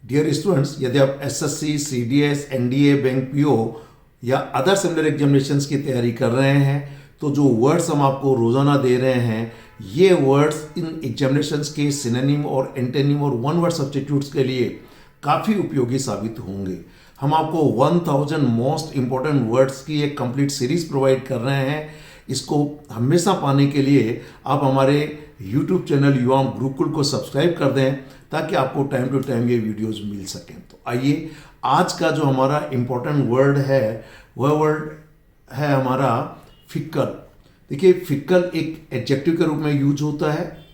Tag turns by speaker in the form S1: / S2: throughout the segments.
S1: Dear students, यदि आप SSC, CDS, NDA, bank PO या अदर सिमिलर एग्जामिनेशंस की तैयारी कर रहे हैं तो जो वर्ड्स हम आपको रोजाना दे रहे हैं ये वर्ड्स इन एग्जामिनेशंस के सिनोनिम और एंटोनिम और वन वर्ड सब्स्टिट्यूट्स के लिए काफ़ी उपयोगी साबित होंगे। हम आपको 1000 मोस्ट इंपॉर्टेंट वर्ड्स की एक कंप्लीट सीरीज प्रोवाइड कर रहे हैं। इसको हमेशा पाने के लिए आप हमारे YouTube चैनल युवा गुरुकुल को सब्सक्राइब कर दें ताकि आपको टाइम टू टाइम ये वीडियोस मिल सकें। तो आइए, आज का जो हमारा इम्पोर्टेंट वर्ड है वह वर्ड है हमारा फिक्कल। देखिए, फिक्कल एक एडजेक्टिव के रूप में यूज होता है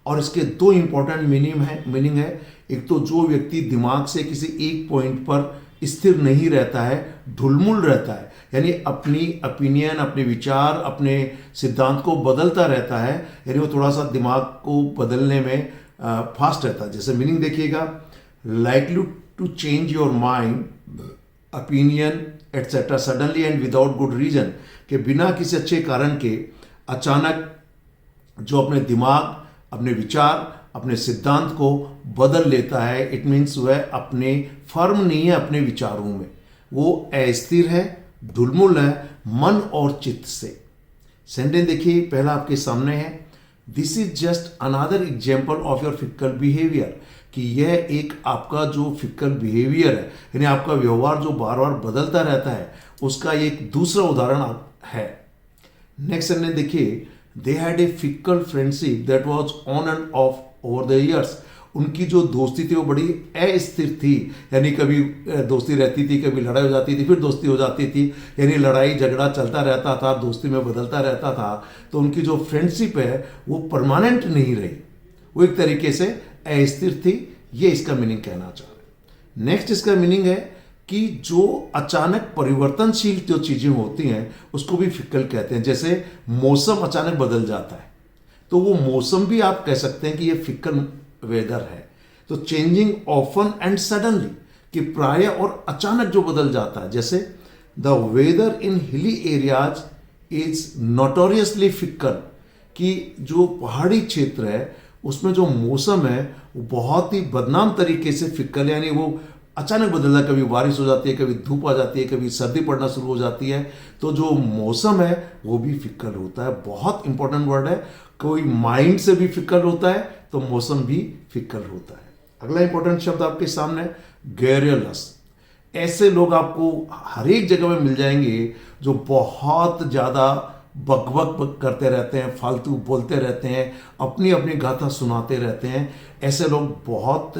S1: और इसके दो इंपॉर्टेंट मीनिंग है। एक तो जो व्यक्ति दिमाग से किसी एक पॉइंट पर स्थिर नहीं रहता है, ढुलमुल रहता है, यानी अपनी ओपिनियन, अपने विचार, अपने सिद्धांत को बदलता रहता है, यानी वो थोड़ा सा दिमाग को बदलने में फास्ट रहता है। जैसे मीनिंग देखिएगा, likely to change your mind, opinion etcetera suddenly and without good reason, कि बिना किसी अच्छे कारण के अचानक जो अपने दिमाग, अपने विचार, अपने सिद्धांत को बदल लेता है। इट मीन्स वह अपने फर्म नहीं है अपने विचारों में, वो अस्थिर है, ढुलमुल है मन और चित्त से। सेंटेंस देखिए, पहला आपके सामने है, this is just another example of your fickle behaviour, कि यह एक आपका जो फिक्कल बिहेवियर है, यानी आपका व्यवहार जो बार बार बदलता रहता है, उसका एक दूसरा उदाहरण है। नेक्स्ट सेंटेंस देखिए, they had a fickle friendship that was on end of over the years. उनकी जो दोस्ती थी वो बड़ी अस्थिर थी, यानी कभी दोस्ती रहती थी, कभी लड़ाई हो जाती थी, फिर दोस्ती हो जाती थी, यानी लड़ाई झगड़ा चलता रहता था, दोस्ती में बदलता रहता था। तो उनकी जो फ्रेंडशिप है वो परमानेंट नहीं रही, वो एक तरीके से अस्थिर थी। ये इसका मीनिंग कहना चाह रहे हैं। नेक्स्ट इसका मीनिंग है कि जो अचानक परिवर्तनशील जो चीजें होती हैं उसको भी फिक्कल कहते हैं। जैसे मौसम अचानक बदल जाता है तो वो मौसम भी आप कह सकते हैं कि ये फिक्कल वेदर है। तो चेंजिंग ऑफन एंड सडनली, कि प्राय और अचानक जो बदल जाता है। जैसे the weather in hilly areas is notoriously fickle, कि जो पहाड़ी क्षेत्र है उसमें जो मौसम है वो बहुत ही बदनाम तरीके से फिक्कल, यानी वो अचानक बदलता है। कभी बारिश हो जाती है, कभी धूप आ जाती है, कभी सर्दी पड़ना शुरू हो जाती है। तो जो मौसम है वो भी फिक्कल होता है। बहुत इंपॉर्टेंट वर्ड है। कोई माइंड से भी फिक्कल होता है तो मौसम भी फिक्कल होता है। अगला इंपॉर्टेंट शब्द आपके सामने, गैरियलस। ऐसे लोग आपको हर एक जगह में मिल जाएंगे जो बहुत ज़्यादा बकबक करते रहते हैं, फालतू बोलते रहते हैं, अपनी अपनी गाथा सुनाते रहते हैं। ऐसे लोग बहुत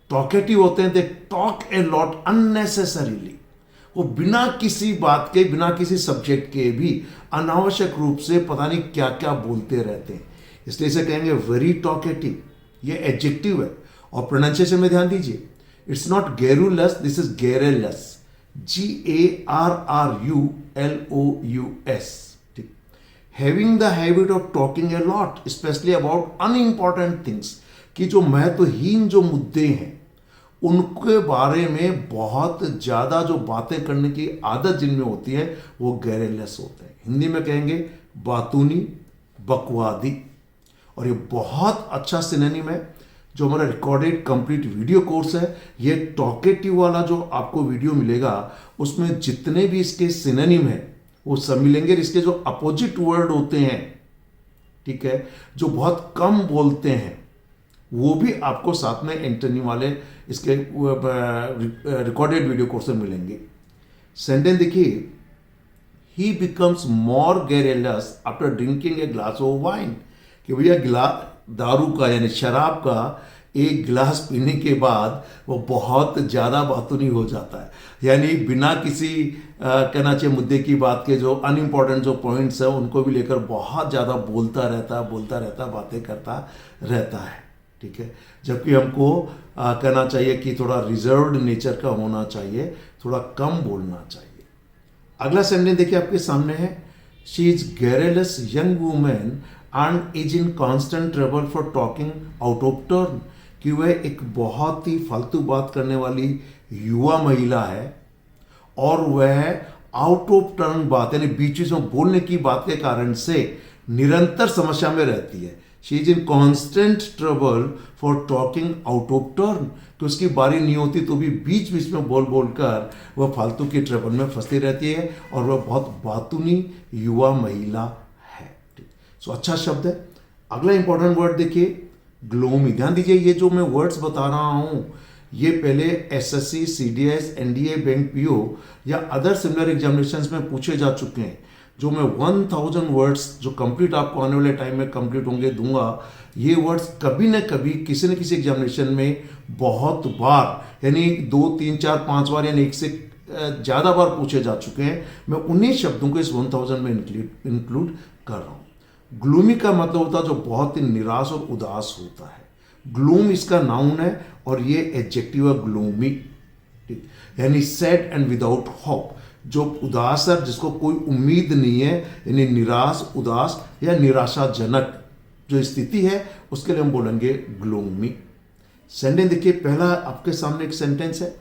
S1: टॉकेटिव होते हैं। They talk a lot unnecessarily, वो बिना किसी बात के, बिना किसी सब्जेक्ट के भी अनावश्यक रूप से पता नहीं क्या क्या बोलते रहते हैं, इसलिए इसे कहेंगे वेरी टॉकेटिव। ये एडजेक्टिव है। और प्रोनाउंसिएशन में ध्यान दीजिए, it's not garrulous, this is garrulous, GARRULOUS। ठीक। Having the habit of talking a lot specially about unimportant things, कि जो महत्वहीन जो मुद्दे हैं उनके बारे में बहुत ज़्यादा जो बातें करने की आदत जिनमें होती है वो गैरेलस होते हैं। हिंदी में कहेंगे बातूनी, बकवादी। और ये बहुत अच्छा सिनोनिम है। जो हमारा रिकॉर्डेड कंप्लीट वीडियो कोर्स है, ये टॉकेटिव वाला जो आपको वीडियो मिलेगा उसमें जितने भी इसके सिनोनिम है वो सब मिलेंगे। इसके जो अपोजिट वर्ड होते हैं, ठीक है, जो बहुत कम बोलते हैं, वो भी आपको साथ में एंटोनिम वाले इसके रिकॉर्डेड वीडियो कोर्स में मिलेंगे। सेंटेंस देखिए, he becomes more garrulous after drinking a glass of wine, कि भैया दारू का यानी शराब का एक गिलास पीने के बाद वो बहुत ज़्यादा बातूनी हो जाता है, यानी बिना किसी कहना चाहिए मुद्दे की बात के जो अनइम्पॉर्टेंट जो पॉइंट्स हैं उनको भी लेकर बहुत ज़्यादा बोलता रहता, बातें करता रहता है। ठीक है, जबकि हमको कहना चाहिए कि थोड़ा रिजर्व्ड नेचर का होना चाहिए, थोड़ा कम बोलना चाहिए। अगला सेंटेंस देखिए आपके सामने है, she is garrulous young women and is in constant trouble for talking out of turn, कि वह एक बहुत ही फालतू बात करने वाली युवा महिला है और वह आउट ऑफ टर्न बात यानी बीच में बोलने की बात के कारण से निरंतर समस्या में रहती है। She is in constant trouble for talking out of turn, कि उसकी बारी नहीं होती तो भी बीच बीच में बोल बोल कर वह फालतू की ट्रबल में फंसती रहती है, और वह बहुत बातूनी युवा महिला है। सो अच्छा शब्द है। अगला इंपॉर्टेंट वर्ड देखिए, ग्लोमी। ध्यान दीजिए, ये जो मैं वर्ड्स बता रहा हूं ये पहले SSC, CDS, NDA, bank PO या अदर सिमिलर एग्जामिनेशंस में पूछे जा चुके हैं। जो मैं 1000 वर्ड्स जो कंप्लीट आपको आने वाले टाइम में कंप्लीट होंगे दूंगा, ये वर्ड्स कभी न कभी किसी न किसी एग्जामिनेशन में बहुत बार, यानी 2, 3, 4, 5 बार यानी एक से ज़्यादा बार पूछे जा चुके हैं। मैं उन्हीं शब्दों को इस 1000 में इंक्लूड कर रहा हूँ। ग्लूमी का मतलब होता है जो बहुत ही निराश और उदास होता है। ग्लूम इसका नाउन है और ये एडजेक्टिव है ग्लूमी, ठीक, यानी सैड एंड विदाउट होप, जो उदास है जिसको कोई उम्मीद नहीं है, यानी निराश, उदास या निराशाजनक जो स्थिति है उसके लिए हम बोलेंगे ग्लूमी। सेंटेंस देखिए, पहला आपके सामने एक सेंटेंस है,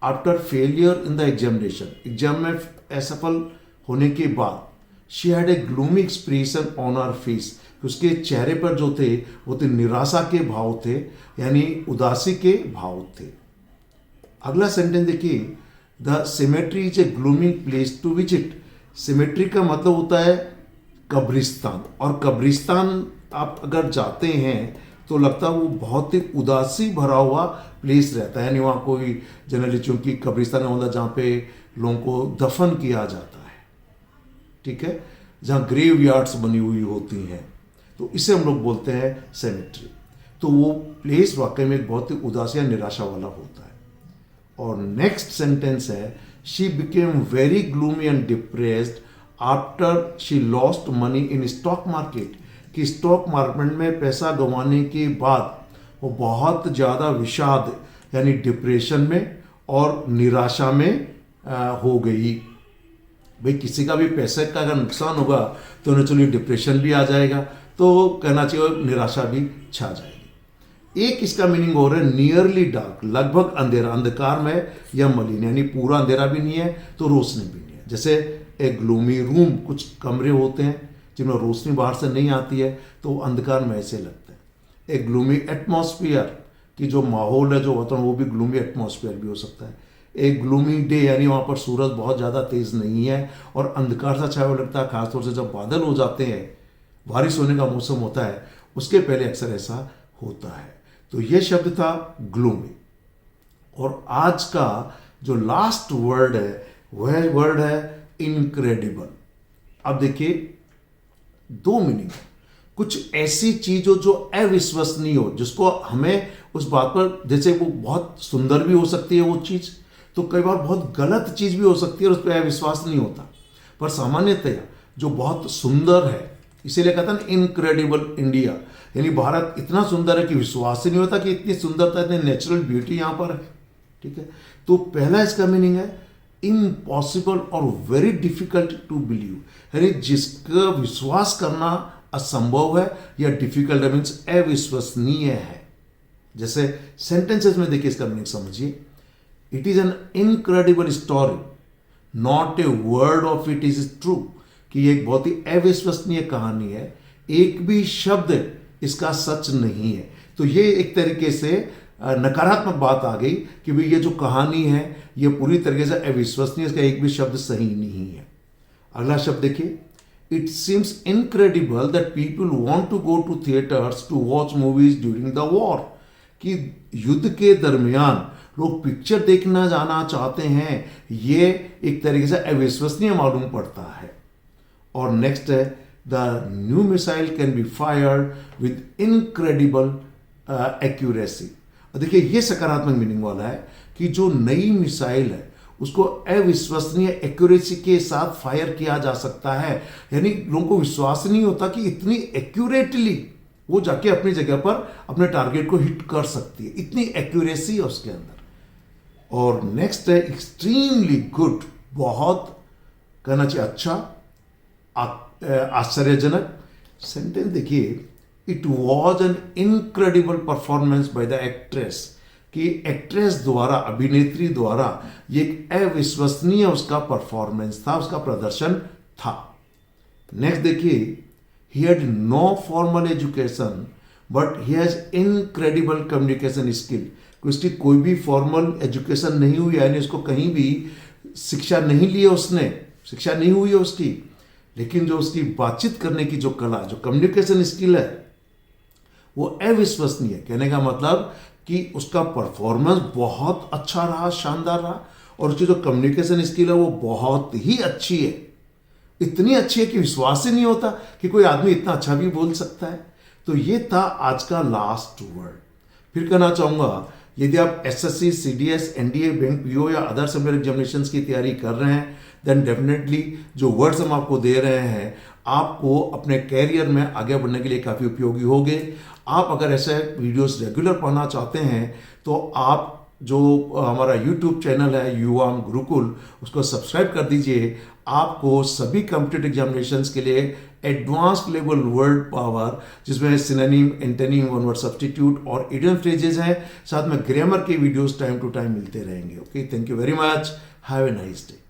S1: after failure in the examination, exam में असफल होने के बाद, she had a gloomy expression on her face, उसके चेहरे पर जो थे वो तो निराशा के भाव थे, यानी उदासी के भाव थे। अगला सेंटेंस देखिए, the cemetery is a gloomy place to visit. Cemetery का मतलब होता है कब्रिस्तान, और कब्रिस्तान आप अगर जाते हैं तो लगता है वो बहुत ही उदासी भरा हुआ प्लेस रहता है, यानी वहाँ कोई जनरली, चूंकि कब्रिस्तान होता है जहाँ पे लोगों को दफन किया जाता है, ठीक है, जहाँ ग्रेव यार्ड्स बनी हुई होती हैं, तो इसे हम लोग बोलते हैं सेमेट्री। तो वो प्लेस वाकई में बहुत ही उदास या निराशा वाला होता है। और नेक्स्ट सेंटेंस है, she became very gloomy and depressed after she lost money in stock market, कि स्टॉक मार्केट में पैसा गंवाने के बाद वो बहुत ज़्यादा विषाद यानी डिप्रेशन में और निराशा में हो गई। भाई किसी का भी पैसे का अगर नुकसान होगा तो नेचुरली डिप्रेशन भी आ जाएगा, तो कहना चाहिए निराशा भी छा जाएगी। एक इसका मीनिंग हो रहा है नियरली डार्क, लगभग अंधेरा, अंधकार में या मलिन, यानी पूरा अंधेरा भी नहीं है तो रोशनी भी नहीं है। जैसे एक ग्लूमी रूम, कुछ कमरे होते हैं जिनमें रोशनी बाहर से नहीं आती है तो वो अंधकार में ऐसे लगते हैं। एक ग्लूमी एटमॉस्फेयर की जो माहौल है, जो वातावरण, वो भी ग्लूमी एटमॉस्फेयर भी हो सकता है। एक ग्लूमी डे, यानी वहाँ पर सूरज बहुत ज़्यादा तेज़ नहीं है और अंधकार सा छाया हुआ लगता है, खासतौर से जब बादल हो जाते हैं, बारिश होने का मौसम होता है, उसके पहले अक्सर ऐसा होता है। तो ये शब्द था ग्लूमी। और आज का जो लास्ट वर्ड है वह वर्ड है इनक्रेडिबल। अब देखिए, 2 मीनिंग, कुछ ऐसी चीज हो जो अविश्वसनीय हो, जिसको हमें उस बात पर, जैसे वो बहुत सुंदर भी हो सकती है वो चीज, तो कई बार बहुत गलत चीज भी हो सकती है और उस पर अविश्वास नहीं होता। पर सामान्यतया जो बहुत सुंदर है, इसीलिए कहता है ना इनक्रेडिबल इंडिया, यानी भारत इतना सुंदर है कि विश्वास ही नहीं होता कि इतनी सुंदरता, इतनी नेचुरल ब्यूटी यहाँ पर है, ठीक है। तो पहला इसका मीनिंग है इम्पॉसिबल और वेरी डिफिकल्ट टू बिलीव, यानी जिसका विश्वास करना असंभव है या डिफिकल्ट है, मीन्स अविश्वसनीय है। जैसे सेंटेंसेस में देखिए इसका मीनिंग समझिए, it is an incredible story, not a word of it is true, कि ये एक बहुत ही अविश्वसनीय कहानी है, एक भी शब्द इसका सच नहीं है। तो ये एक तरीके से नकारात्मक बात आ गई कि भाई ये जो कहानी है ये पूरी तरीके से अविश्वसनीय, इसका एक भी शब्द सही नहीं है। अगला शब्द देखिए, it seems incredible that people want to go to theatres to watch movies during the war, कि युद्ध के दरमियान लोग पिक्चर देखना जाना चाहते हैं, ये एक तरीके से अविश्वसनीय मालूम पड़ता है। और नेक्स्ट है, the new missile can be fired with incredible accuracy. देखिए ये सकारात्मक मीनिंग वाला है कि जो नई मिसाइल है उसको अविश्वसनीय एक्यूरेसी के साथ फायर किया जा सकता है, यानी लोगों को विश्वास नहीं होता कि इतनी एक्यूरेटली वो जाके अपनी जगह पर अपने टारगेट को हिट कर सकती है, इतनी एक्यूरेसी है उसके अंदर। और नेक्स्ट है एक्सट्रीमली गुड, बहुत कहना चाहिए अच्छा, आश्चर्यजनक। सेंटेंस देखिए, it was an incredible performance by the actress, कि एक्ट्रेस द्वारा, अभिनेत्री द्वारा ये एक अविश्वसनीय उसका परफॉर्मेंस था, उसका प्रदर्शन था। नेक्स्ट देखिए, he had no formal education but he has incredible communication skill। उसकी कोई भी फॉर्मल एजुकेशन नहीं हुई, यानी उसको कहीं भी शिक्षा नहीं ली है, उसने शिक्षा नहीं हुई है उसकी, लेकिन जो उसकी बातचीत करने की जो कला, जो कम्युनिकेशन स्किल है, वो अविश्वसनीय है। कहने का मतलब कि उसका परफॉर्मेंस बहुत अच्छा रहा, शानदार रहा, और उसकी जो कम्युनिकेशन स्किल है वो बहुत ही अच्छी है। इतनी अच्छी है कि विश्वास ही नहीं होता कि कोई आदमी इतना अच्छा भी बोल सकता है। तो ये था आज का लास्ट वर्ड। फिर कहना चाहूँगा, यदि आप SSC, CDS, NDA, bank PO या अदर सिमिलर एग्जामिनेशंस की तैयारी कर रहे हैं, देन डेफिनेटली जो वर्ड्स हम आपको दे रहे हैं आपको अपने कैरियर में आगे बढ़ने के लिए काफ़ी उपयोगी होंगे। आप अगर ऐसे वीडियोस रेगुलर पाना चाहते हैं तो आप जो हमारा यूट्यूब चैनल है युवाम गुरुकुल, उसको सब्सक्राइब कर दीजिए। आपको सभी कॉम्पिटिटिव एग्जामिनेशंस के लिए एडवांस्ड लेवल वर्ड पावर, जिसमें synonym, antonym, one word substitute और इडियम फ्रेजेस हैं, साथ में ग्रामर के वीडियोस टाइम टू टाइम मिलते रहेंगे। Okay, thank you very much, have a nice day.